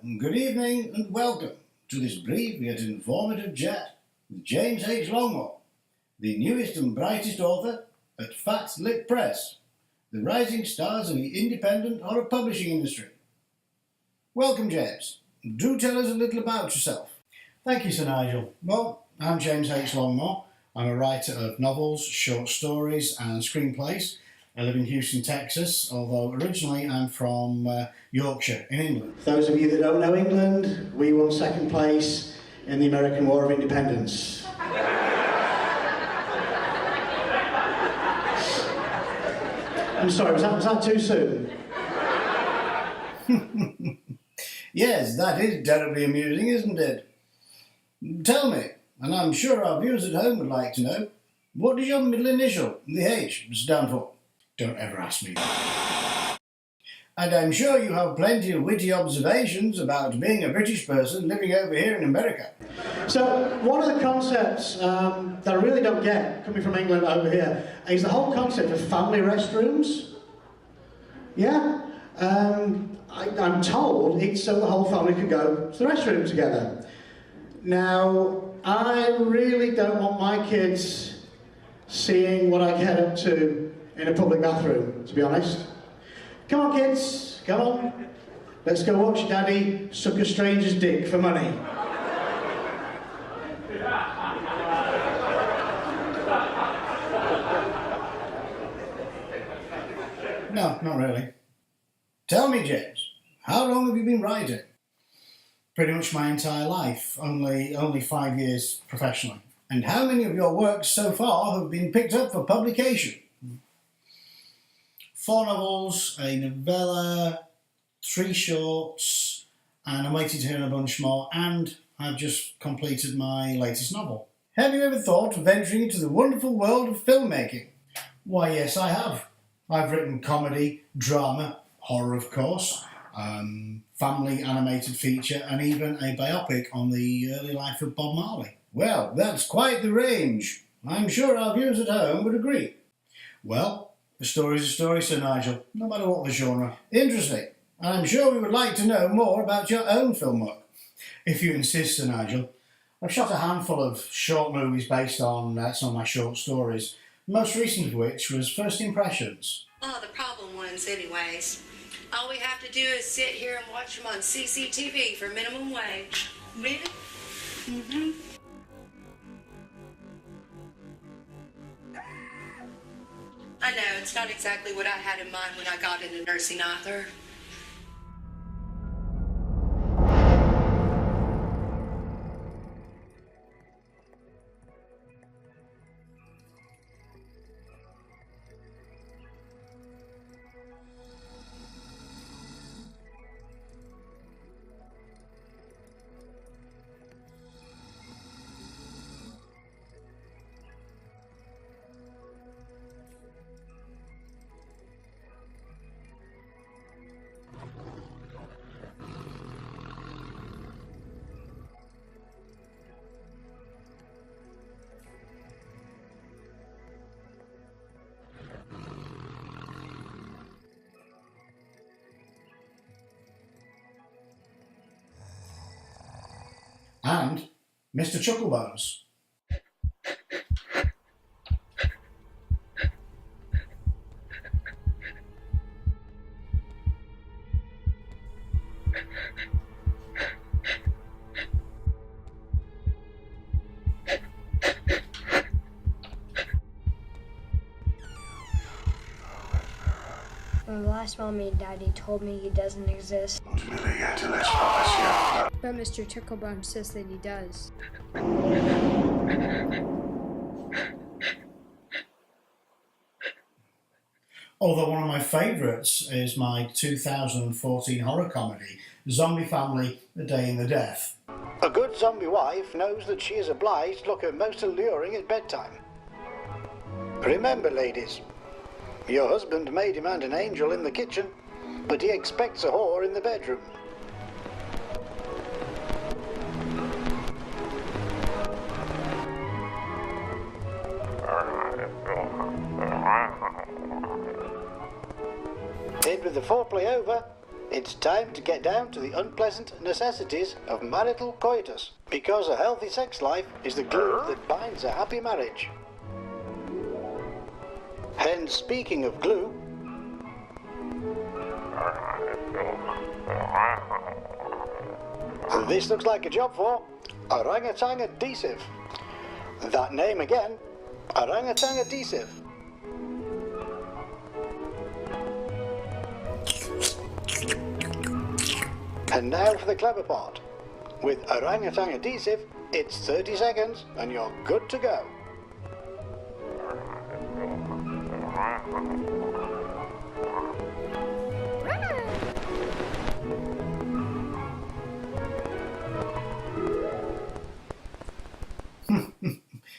Well, good evening and welcome to this brief yet informative chat with James H Longmore, the newest and brightest author at Fat Lip Press, the rising stars of the independent horror publishing industry. Welcome, James. Do tell us a little about yourself. Thank you, Sir Nigel. Well, I'm James H Longmore. I'm a writer of novels, short stories and screenplays. I live in Houston, Texas, although originally I'm from Yorkshire in England. For those of you that don't know England, we won second place in the American War of Independence. I'm sorry, was that too soon? Yes, that is terribly amusing, isn't it? Tell me, and I'm sure our viewers at home would like to know, what does your middle initial, the H, stand for? Don't ever ask me that. And I'm sure you have plenty of witty observations about being a British person living over here in America. So, one of the concepts that I really don't get, coming from England over here, is the whole concept of family restrooms. Yeah? I'm told it's so the whole family can go to the restroom together. Now, I really don't want my kids seeing what I get up to in a public bathroom, to be honest. Come on, kids, come on. Let's go watch Daddy suck a stranger's dick for money. No, not really. Tell me, James, how long have you been writing? Pretty much my entire life, only 5 years professionally. And how many of your works so far have been picked up for publication? 4 novels, a novella, 3 shorts, and I'm waiting to hear a bunch more, and I've just completed my latest novel. Have you ever thought of venturing into the wonderful world of filmmaking? Why, yes, I have. I've written comedy, drama, horror, of course, family animated feature, and even a biopic on the early life of Bob Marley. Well, that's quite the range. I'm sure our viewers at home would agree. Well, a story's a story, Sir Nigel, no matter what the genre. Interesting. And I'm sure we would like to know more about your own film work. If you insist, Sir Nigel. I've shot a handful of short movies based on some of my short stories, most recent of which was First Impressions. Oh, the problem ones anyways. All we have to do is sit here and watch them on CCTV for minimum wage. Really? Mm-hmm. I know, it's not exactly what I had in mind when I got into nursing either. And Mr. Chucklebones. When last Mommy and Daddy told me he doesn't exist. But Mr. Chucklebone says that he does. Although one of my favourites is my 2014 horror comedy, Zombie Family, A Day in the Death. A good zombie wife knows that she is obliged to look her most alluring at bedtime. Remember, ladies, your husband may demand an angel in the kitchen, but he expects a whore in the bedroom. Hid with the foreplay over, It's time to get down to the unpleasant necessities of marital coitus, because a healthy sex life is the glue that binds a happy marriage. Hence, speaking of glue, this looks like a job for orangutan adhesive. That name again, orangutan adhesive. And now for the clever part. With orangutan adhesive, it's 30 seconds and you're good to go.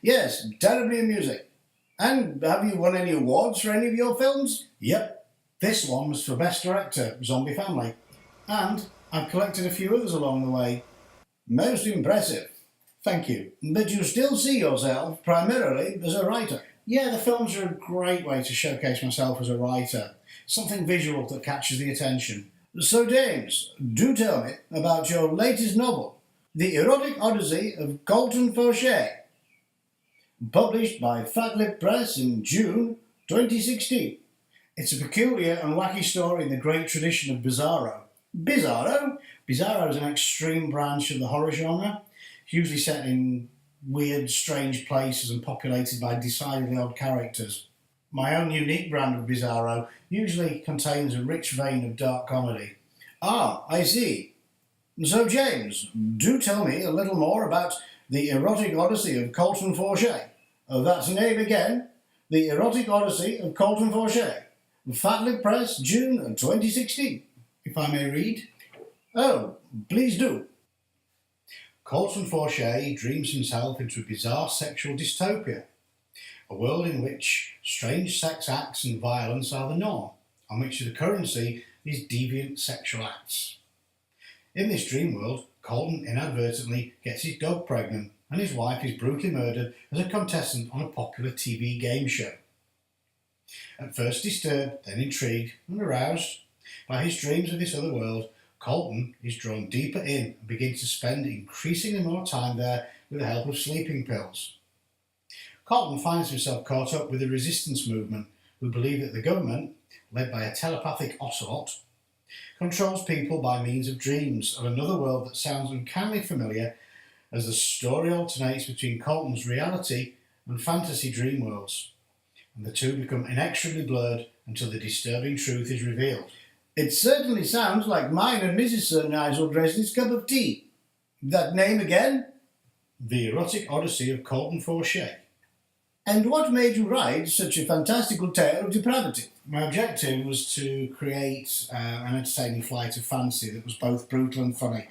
Yes, terribly amusing. And have you won any awards for any of your films? Yep, this one was for Best Director, Zombie Family. And I've collected a few others along the way. Most impressive. Thank you. But you still see yourself primarily as a writer. Yeah, the films are a great way to showcase myself as a writer. Something visual that catches the attention. So James, do tell me about your latest novel, The Erotic Odyssey of Colton Forshay, published by Fat Lip Press in June 2016. It's a peculiar and wacky story in the great tradition of Bizarro. Bizarro? Bizarro is an extreme branch of the horror genre. It's usually set in weird, strange places and populated by decidedly odd characters. My own unique brand of Bizarro usually contains a rich vein of dark comedy. Ah, I see. So James, do tell me a little more about The Erotic Odyssey of Colton Forshay. Oh, that's the name again. The Erotic Odyssey of Colton Forshay. Fat Lip Press, June 2016. If I may read. Oh, please do. Colton Forshay dreams himself into a bizarre sexual dystopia, a world in which strange sex acts and violence are the norm, on which the currency is deviant sexual acts. In this dream world, Colton inadvertently gets his dog pregnant and his wife is brutally murdered as a contestant on a popular TV game show. At first disturbed, then intrigued and aroused by his dreams of this other world, Colton is drawn deeper in and begins to spend increasingly more time there with the help of sleeping pills. Colton finds himself caught up with the resistance movement, who believe that the government, led by a telepathic ocelot, controls people by means of dreams of another world that sounds uncannily familiar as the story alternates between Colton's reality and fantasy dream worlds, and the two become inexorably blurred until the disturbing truth is revealed. It certainly sounds like mine and Mrs. Sir Nigel Dresden's cup of tea. That name again? The Erotic Odyssey of Colton Forshay. And what made you write such a fantastical tale of depravity? My objective was to create an entertaining flight of fantasy that was both brutal and funny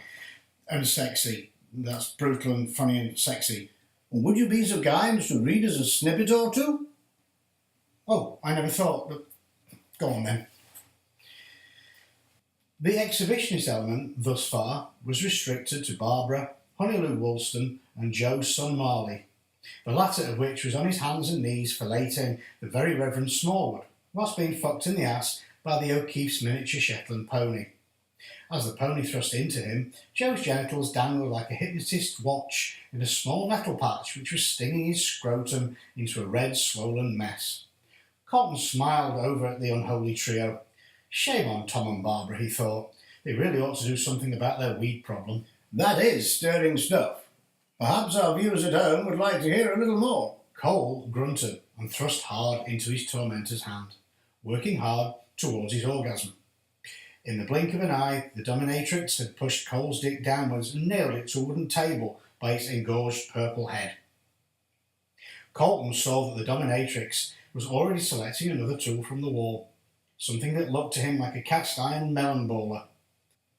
and sexy. That's brutal and funny and sexy. Would you be so kind as to read us a snippet or two? Oh, I never thought, but go on then. The exhibitionist element, thus far, was restricted to Barbara, Honeyloo Woolston and Joe's son Marley, the latter of which was on his hands and knees filleting the very Reverend Smallwood, whilst being fucked in the ass by the O'Keefe's miniature Shetland pony. As the pony thrust into him, Joe's genitals dangled like a hypnotist's watch in a small metal patch which was stinging his scrotum into a red, swollen mess. Colton smiled over at the unholy trio. Shame on Tom and Barbara, he thought. They really ought to do something about their weed problem. That is stirring stuff. Perhaps our viewers at home would like to hear a little more. Cole grunted and thrust hard into his tormentor's hand, working hard towards his orgasm. In the blink of an eye, the dominatrix had pushed Cole's dick downwards and nailed it to a wooden table by its engorged purple head. Colton saw that the dominatrix was already selecting another tool from the wall, something that looked to him like a cast-iron melon bowler.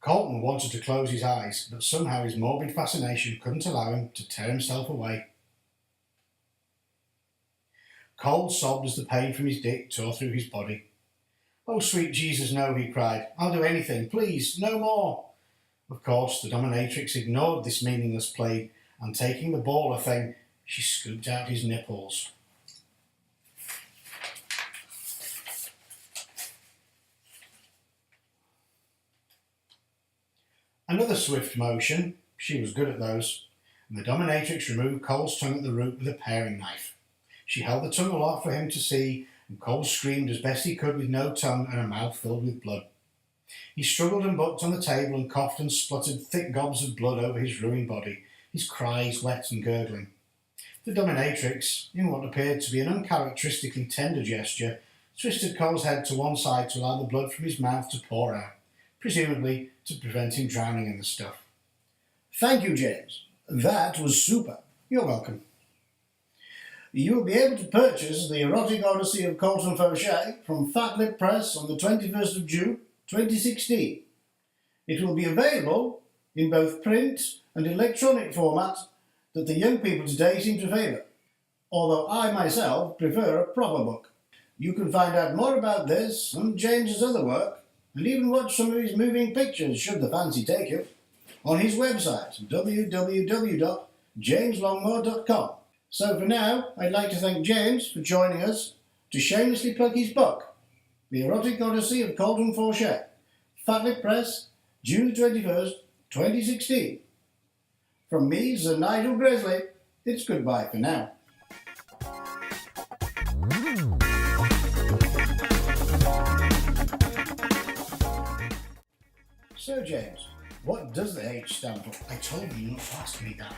Colton wanted to close his eyes, but somehow his morbid fascination couldn't allow him to tear himself away. Cole sobbed as the pain from his dick tore through his body. "Oh, sweet Jesus, no," he cried. "I'll do anything, please, no more." Of course, the dominatrix ignored this meaningless plea, and taking the baller thing, she scooped out his nipples. Another swift motion, she was good at those, and the dominatrix removed Cole's tongue at the root with a paring knife. She held the tongue aloft for him to see, and Cole screamed as best he could with no tongue and a mouth filled with blood. He struggled and bucked on the table and coughed and spluttered thick gobs of blood over his ruined body, his cries wet and gurgling. The dominatrix, in what appeared to be an uncharacteristically tender gesture, twisted Cole's head to one side to allow the blood from his mouth to pour out, presumably to prevent him drowning in the stuff. Thank you, James. That was super. You're welcome. You will be able to purchase the Erotic Odyssey of Colton Forshay from Fat Lip Press on the 21st of June 2016. It will be available in both print and electronic format that the young people today seem to favour, although I myself prefer a proper book. You can find out more about this and James's other work, and even watch some of his moving pictures should the fancy take you, on his website www.jameslongmore.com. So for now, I'd like to thank James for joining us to shamelessly plug his book, The Erotic Odyssey of Colton Forshay, Fat Lip Press, June 21st, 2016. From me, Sir Nigel Gresley, it's goodbye for now. So James, what does the H stand for? I told you not to ask me that.